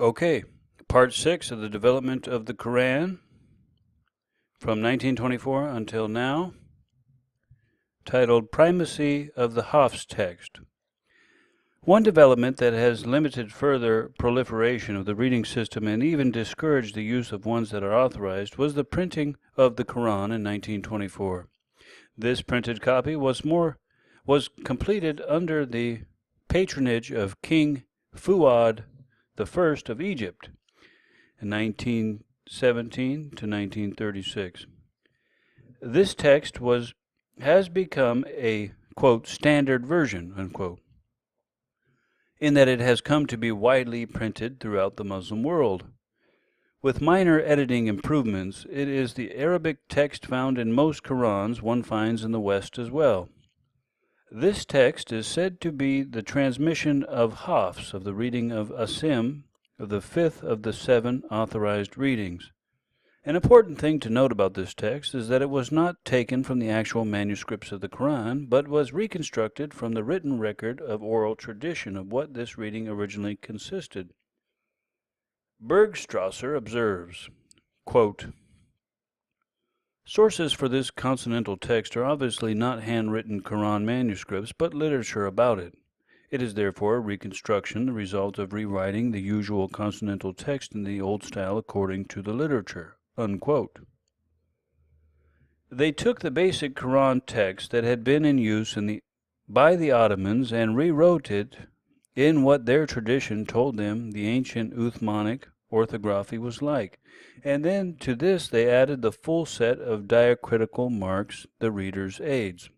Okay, part 6 of the development of the Quran from 1924 until now, titled Primacy of the Hafs Text. One development that has limited further proliferation of the reading system and even discouraged the use of ones that are authorized was the printing of the Quran in 1924. This printed copy was completed under the patronage of King Fuad I of Egypt in 1917 to 1936. This text has become a, quote, standard version, unquote, in that it has come to be widely printed throughout the Muslim world. With minor editing improvements, it is the Arabic text found in most Qurans one finds in the West as well. This text is said to be the transmission of Hafs, of the reading of Asim, of the fifth of the 7 authorized readings. An important thing to note about this text is that it was not taken from the actual manuscripts of the Quran, but was reconstructed from the written record of oral tradition of what this reading originally consisted. Bergstrasser observes, quote, sources for this consonantal text are obviously not handwritten Quran manuscripts, but literature about it. It is therefore a reconstruction, the result of rewriting the usual consonantal text in the old style according to the literature, unquote. They took the basic Quran text that had been in use by the Ottomans and rewrote it in what their tradition told them the ancient Uthmanic orthography was like, and then to this they added the full set of diacritical marks, the reader's aids.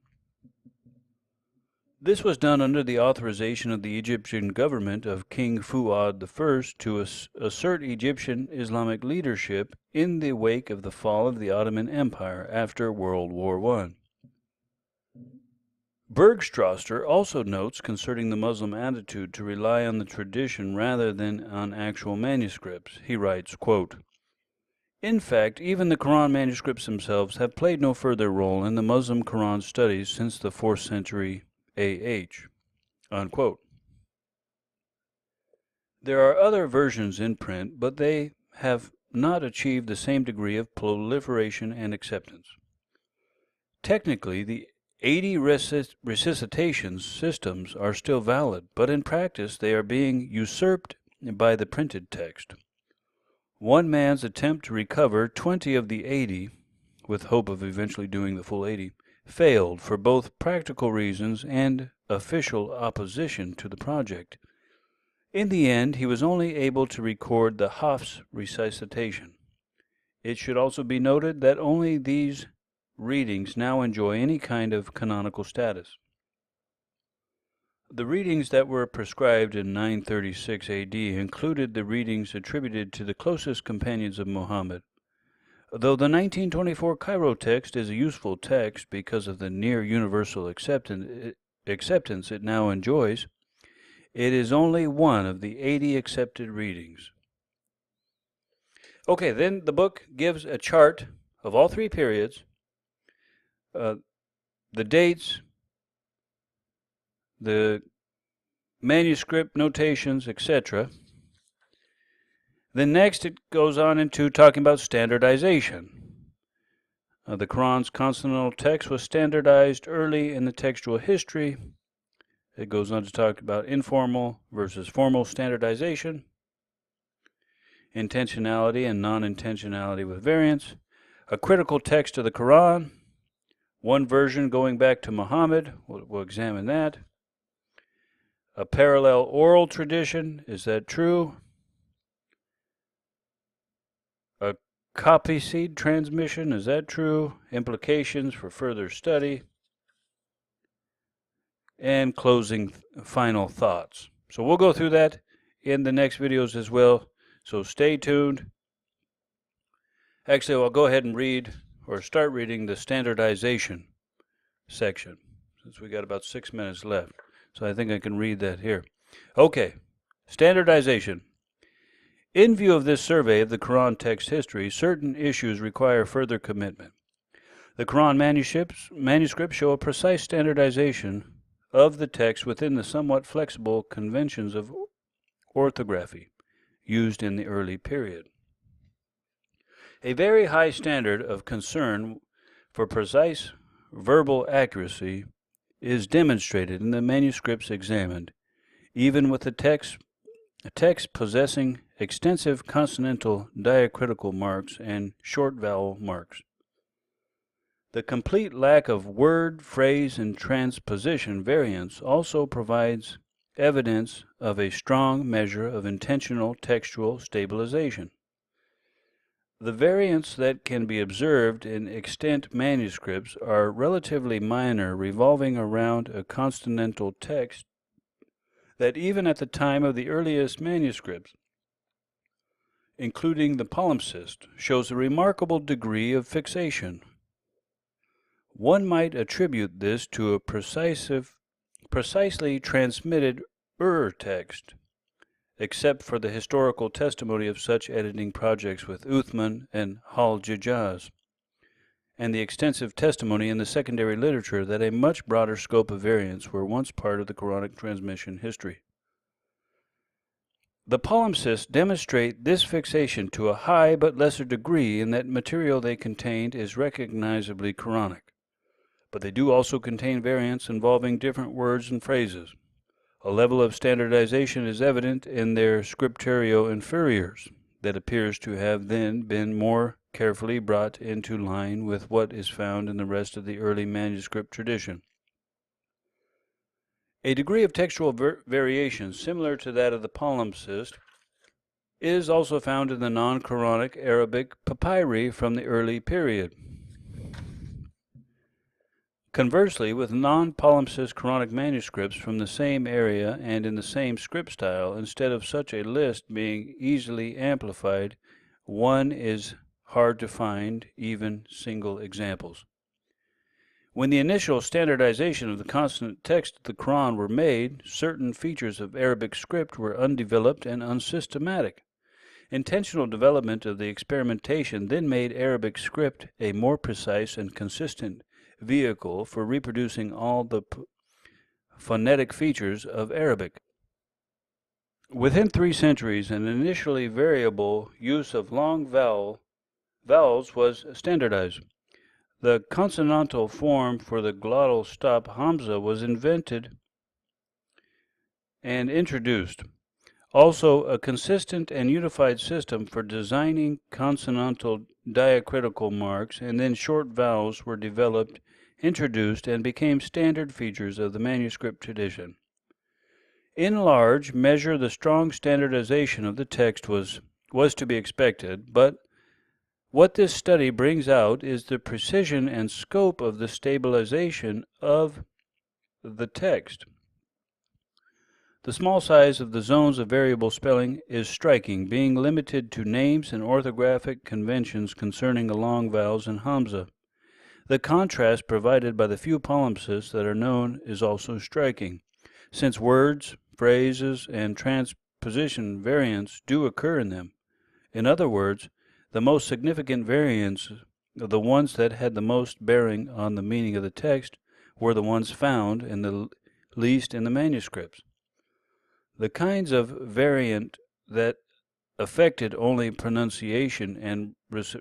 This was done under the authorization of the Egyptian government of King Fuad I to assert Egyptian Islamic leadership in the wake of the fall of the Ottoman Empire after World War I. Bergstrasser also notes concerning the Muslim attitude to rely on the tradition rather than on actual manuscripts. He writes, quote, in fact, even the Quran manuscripts themselves have played no further role in the Muslim Quran studies since the 4th century AH, unquote. There are other versions in print, but they have not achieved the same degree of proliferation and acceptance. Technically, the 80 resuscitation systems are still valid, but in practice they are being usurped by the printed text. One man's attempt to recover 20 of the 80, with hope of eventually doing the full 80, failed for both practical reasons and official opposition to the project. In the end, he was only able to record the Hafs resuscitation. It should also be noted that only these readings now enjoy any kind of canonical status. The readings that were prescribed in 936 AD included the readings attributed to the closest companions of Muhammad. Though the 1924 Cairo text is a useful text because of the near universal acceptance it now enjoys, it is only one of the 80 accepted readings. Okay, then the book gives a chart of all 3 periods, the dates, the manuscript notations, etc. Then next it goes on into talking about standardization. The Quran's consonantal text was standardized early in the textual history. It goes on to talk about informal versus formal standardization, intentionality and non-intentionality with variance, a critical text of the Quran, one version going back to Muhammad, we'll examine that. A parallel oral tradition, is that true? A copy seed transmission, is that true? Implications for further study. And closing final thoughts. So we'll go through that in the next videos as well, so stay tuned. Actually, I'll go ahead and read or start reading the standardization section, since we got about 6 minutes left. So I think I can read that here. Okay, standardization. In view of this survey of the Quran text history, certain issues require further commitment. The Quran manuscripts show a precise standardization of the text within the somewhat flexible conventions of orthography. used in the early period. A very high standard of concern for precise verbal accuracy is demonstrated in the manuscripts examined, even with the text possessing extensive consonantal diacritical marks and short vowel marks. The complete lack of word, phrase, and transposition variance also provides evidence of a strong measure of intentional textual stabilization. The variants that can be observed in extant manuscripts are relatively minor, revolving around a consonantal text that even at the time of the earliest manuscripts, including the palimpsest, shows a remarkable degree of fixation. One might attribute this to a precisely transmitted text, except for the historical testimony of such editing projects with Uthman and Hal-Jajaz, and the extensive testimony in the secondary literature that a much broader scope of variants were once part of the Quranic transmission history. The palimpsests demonstrate this fixation to a high but lesser degree in that material they contained is recognizably Quranic, but they do also contain variants involving different words and phrases. A level of standardization is evident in their scripturio inferiors that appears to have then been more carefully brought into line with what is found in the rest of the early manuscript tradition. A degree of textual variation similar to that of the palimpsest is also found in the non-Quranic Arabic papyri from the early period. Conversely, with non-palimpsest Quranic manuscripts from the same area and in the same script style, instead of such a list being easily amplified, one is hard to find even single examples. When the initial standardization of the consonant text of the Quran were made, certain features of Arabic script were undeveloped and unsystematic. Intentional development of the experimentation then made Arabic script a more precise and consistent vehicle for reproducing all the phonetic features of Arabic. Within 3 centuries, an initially variable use of long vowels was standardized. The consonantal form for the glottal stop hamza was invented and introduced. Also, a consistent and unified system for designing consonantal diacritical marks and then short vowels were developed, introduced, and became standard features of the manuscript tradition. In large measure, the strong standardization of the text was to be expected, but what this study brings out is the precision and scope of the stabilization of the text. The small size of the zones of variable spelling is striking, being limited to names and orthographic conventions concerning the long vowels and hamza. The contrast provided by the few palimpsests that are known is also striking, since words, phrases, and transposition variants do occur in them. In other words, the most significant variants, the ones that had the most bearing on the meaning of the text, were the ones found in the least in the manuscripts. The kinds of variant that affected only pronunciation and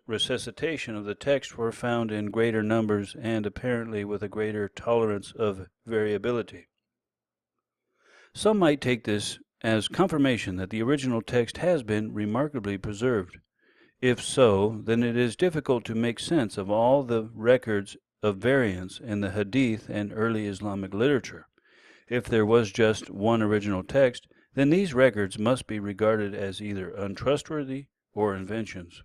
resuscitation of the text were found in greater numbers and apparently with a greater tolerance of variability. Some might take this as confirmation that the original text has been remarkably preserved. If so, then it is difficult to make sense of all the records of variants in the Hadith and early Islamic literature. If there was just one original text, then these records must be regarded as either untrustworthy or inventions.